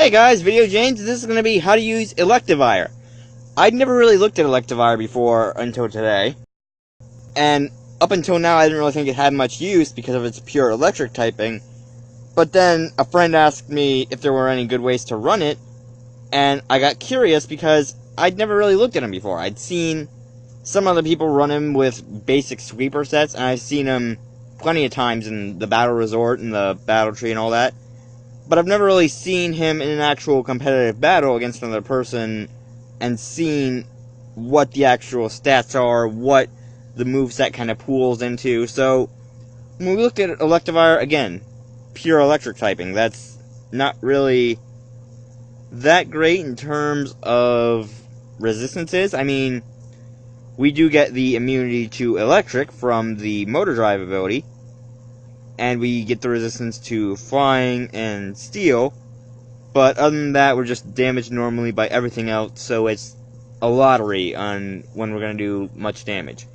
Hey guys, VideoJames. This is going to be how to use Electivire. I'd never really looked at Electivire before until today. And up until now, I didn't really think it had much use because of its pure electric typing. But then a friend asked me if there were any good ways to run it. And I got curious because I'd never really looked at him before. I'd seen some other people run him with basic sweeper sets. And I've seen him plenty of times in the Battle Resort and the Battle Tree and all that. But I've never really seen him in an actual competitive battle against another person and seen what the actual stats are, what the moveset kind of pools into. So, when we looked at Electivire, again, pure electric typing. That's not really that great in terms of resistances. I mean, we do get the immunity to electric from the motor drive ability. And we get the resistance to flying and steel. But other than that, we're just damaged normally by everything else. So it's a lottery on when we're going to do much damage.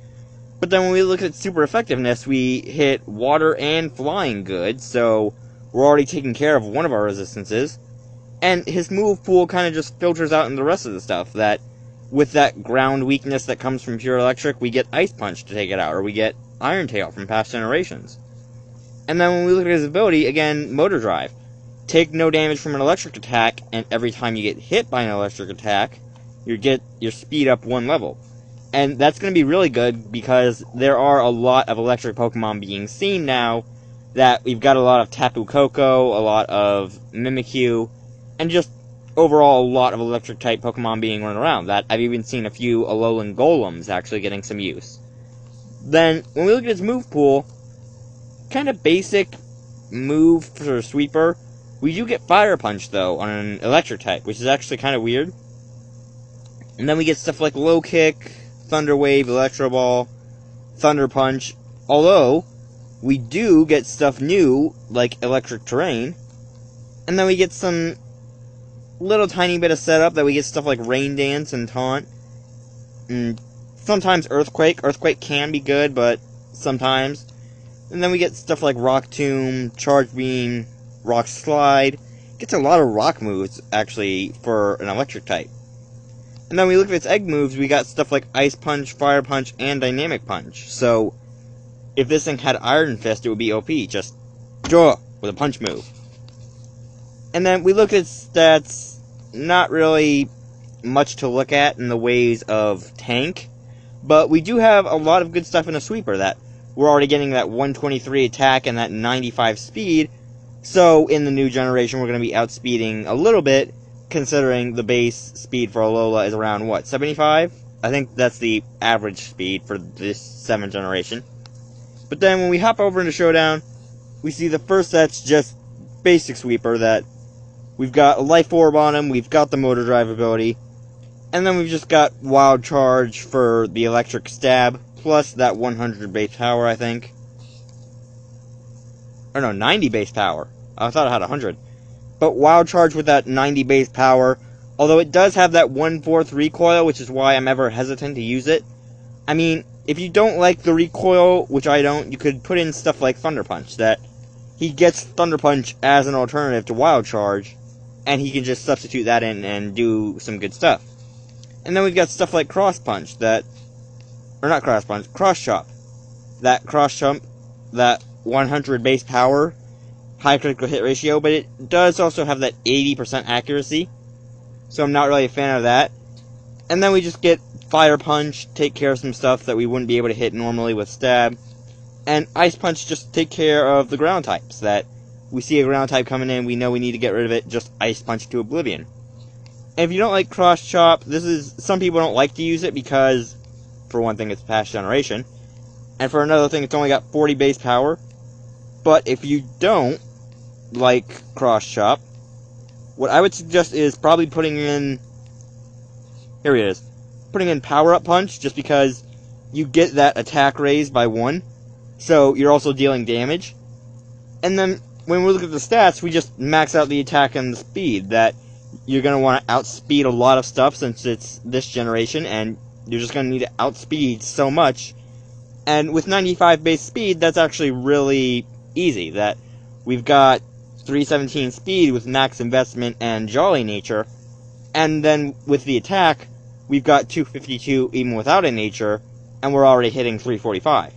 But then when we look at super effectiveness, we hit water and flying good. So we're already taking care of one of our resistances. And his move pool kind of just filters out in the rest of the stuff. That with that ground weakness that comes from pure electric, we get Ice Punch to take it out. Or we get Iron Tail from past generations. And then when we look at his ability, again, Motor Drive. Take no damage from an electric attack, and every time you get hit by an electric attack, you get your speed up one level. And that's going to be really good, because there are a lot of electric Pokemon being seen now, that we've got a lot of Tapu Koko, a lot of Mimikyu, and just overall a lot of electric-type Pokemon being run around. That I've even seen a few Alolan Golems actually getting some use. Then, when we look at his move pool, kind of basic move for Sweeper. We do get Fire Punch, though, on an electric type, which is actually kind of weird. And then we get stuff like Low Kick, Thunder Wave, Electro Ball, Thunder Punch. Although, we do get stuff new, like Electric Terrain. And then we get some little tiny bit of setup that we get stuff like Rain Dance and Taunt. And sometimes Earthquake. Earthquake can be good, but sometimes. And then we get stuff like Rock Tomb, Charge Beam, Rock Slide. Gets a lot of rock moves, actually, for an electric type. And then we look at its egg moves, we got stuff like Ice Punch, Fire Punch, and Dynamic Punch. So, if this thing had Iron Fist, it would be OP. Just draw with a punch move. And then we look at its stats, not really much to look at in the ways of tank. But we do have a lot of good stuff in a Sweeper that we're already getting that 123 attack and that 95 speed, so in the new generation we're going to be outspeeding a little bit, considering the base speed for Alola is around, what, 75? I think that's the average speed for this 7th generation. But then when we hop over into Showdown, we see the first set's just basic Sweeper, that we've got a Life Orb on him, we've got the Motor Drive ability, and then we've just got Wild Charge for the Electric Stab, plus that 100 base power, I think. Or no, 90 base power. I thought it had 100. But Wild Charge with that 90 base power, although it does have that 1/4 recoil, which is why I'm ever hesitant to use it. I mean, if you don't like the recoil, which I don't, you could put in stuff like Thunder Punch, that he gets Thunder Punch as an alternative to Wild Charge, and he can just substitute that in and do some good stuff. And then we've got stuff like Cross Punch, that or not Cross Punch, Cross Chop. That Cross Chop, that 100 base power, high critical hit ratio, but it does also have that 80% accuracy, so I'm not really a fan of that. And then we just get Fire Punch, take care of some stuff that we wouldn't be able to hit normally with Stab, and Ice Punch just take care of the ground types, that we see a ground type coming in, we know we need to get rid of it, just Ice Punch to Oblivion. And if you don't like Cross Chop, some people don't like to use it because, for one thing, it's past generation, and for another thing, it's only got 40 base power. But if you don't like Cross Chop, what I would suggest is probably putting in, here it is, putting in Power Up Punch, just because you get that attack raised by 1, so you're also dealing damage. And then, when we look at the stats, we just max out the attack and the speed, that you're going to want to outspeed a lot of stuff since it's this generation, and you're just going to need to outspeed so much. And with 95 base speed, that's actually really easy. That we've got 317 speed with max investment and jolly nature, and then with the attack, we've got 252 even without a nature, and we're already hitting 345.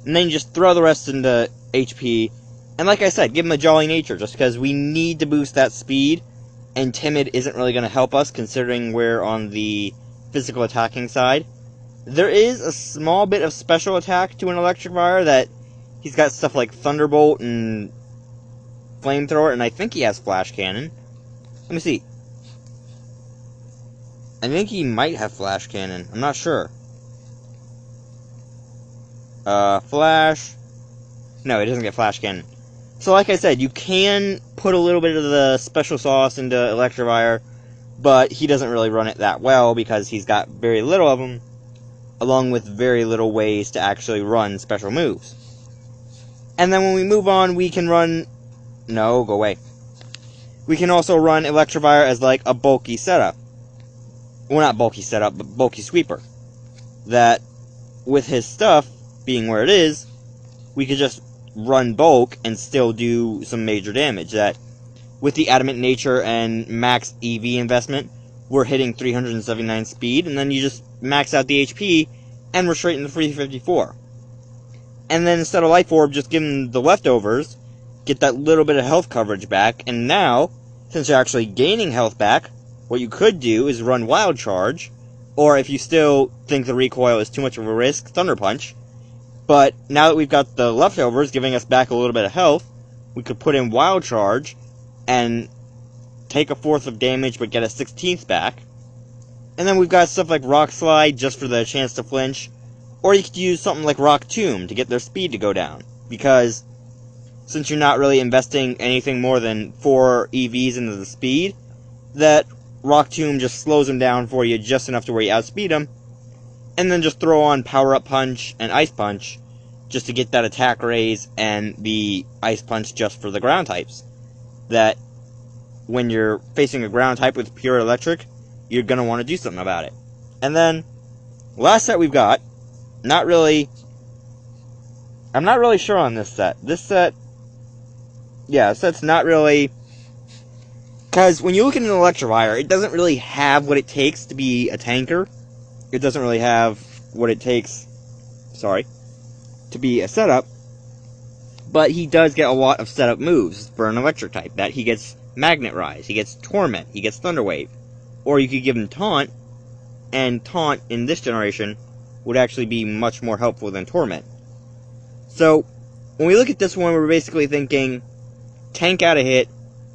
And then you just throw the rest into HP, and like I said, give him a jolly nature, just because we need to boost that speed, and timid isn't really going to help us, considering we're on the physical attacking side. There is a small bit of special attack to an Electivire that he's got stuff like Thunderbolt and Flamethrower, and I think he has Flash Cannon. Let me see. I think he might have Flash Cannon. I'm not sure. Flash. No, he doesn't get Flash Cannon. So like I said, you can put a little bit of the special sauce into Electivire, but he doesn't really run it that well because he's got very little of them, along with very little ways to actually run special moves. And then when we move on, we can run... No, go away. We can also run Electivire as like a bulky setup. Well, not bulky setup, but bulky sweeper. That, with his stuff being where it is, we could just run bulk and still do some major damage. That, with the adamant nature and max EV investment, we're hitting 379 speed, and then you just max out the HP, and we're straight into 354. And then instead of Life Orb, just give him the leftovers, get that little bit of health coverage back, and now, since you're actually gaining health back, what you could do is run Wild Charge, or if you still think the recoil is too much of a risk, Thunder Punch. But now that we've got the leftovers giving us back a little bit of health, we could put in Wild Charge and take a 1/4 of damage but get a 1/16 back. And then we've got stuff like Rock Slide just for the chance to flinch, or you could use something like Rock Tomb to get their speed to go down, because since you're not really investing anything more than 4 EVs into the speed, that Rock Tomb just slows them down for you just enough to where you outspeed them, and then just throw on Power Up Punch and Ice Punch just to get that attack raise and the Ice Punch just for the ground types. That when you're facing a ground type with pure electric, you're going to want to do something about it. And then, last set we've got, I'm not really sure on this set. This set's not really... Because when you look at an Electivire, it doesn't really have what it takes to be a tanker. It doesn't really have what it takes, to be a setup. But he does get a lot of setup moves for an electric type. That he gets Magnet Rise, he gets Torment, he gets Thunder Wave. Or you could give him Taunt, and Taunt in this generation would actually be much more helpful than Torment. So, when we look at this one, we're basically thinking, tank out a hit,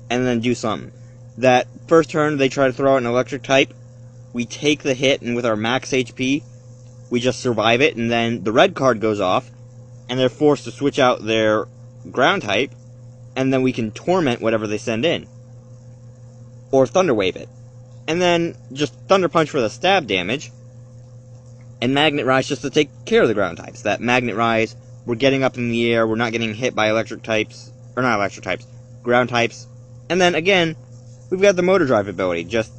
and then do something. That first turn, they try to throw out an electric type, we take the hit, and with our max HP, we just survive it, and then the red card goes off, and they're forced to switch out their ground type, and then we can Torment whatever they send in. Or Thunder Wave it. And then just Thunder Punch for the stab damage, and Magnet Rise just to take care of the ground types. That Magnet Rise, we're getting up in the air, we're not getting hit by electric types, or not electric types, ground types. And then again, we've got the Motor Drive ability, just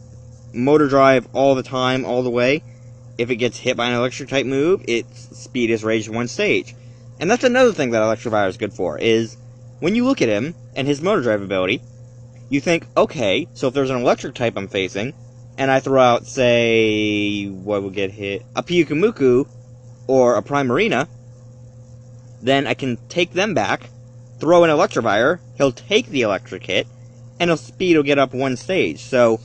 Motor Drive all the time, all the way. If it gets hit by an electric type move, its speed is raised 1 stage. And that's another thing that Electivire is good for, is when you look at him and his Motor Drive ability, you think, okay, so if there's an electric type I'm facing, and I throw out, say, what will get hit? A Pyukumuku or a Primarina, then I can take them back, throw an Electivire, he'll take the electric hit, and his speed will get up 1 stage. So,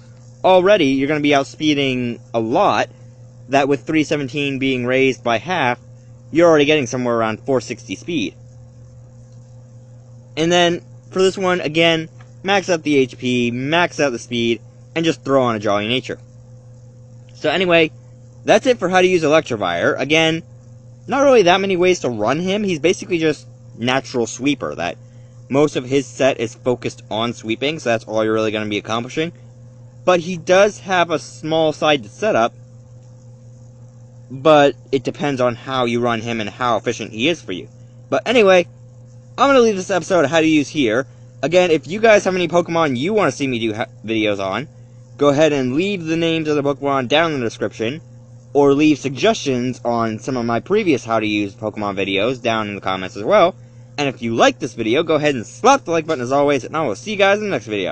already, you're going to be outspeeding a lot, that with 317 being raised by half, you're already getting somewhere around 460 speed. And then, for this one, again, max out the HP, max out the speed, and just throw on a Jolly Nature. So anyway, that's it for how to use Electivire. Again, not really that many ways to run him. He's basically just natural sweeper. That most of his set is focused on sweeping, so that's all you're really going to be accomplishing. But he does have a small side to setup, but it depends on how you run him and how efficient he is for you. But anyway, I'm going to leave this episode of how to use here. Again, if you guys have any Pokemon you want to see me do videos on, go ahead and leave the names of the Pokemon down in the description, or leave suggestions on some of my previous how to use Pokemon videos down in the comments as well, And if you like this video, go ahead and slap the like button as always, and I will see you guys in the next video.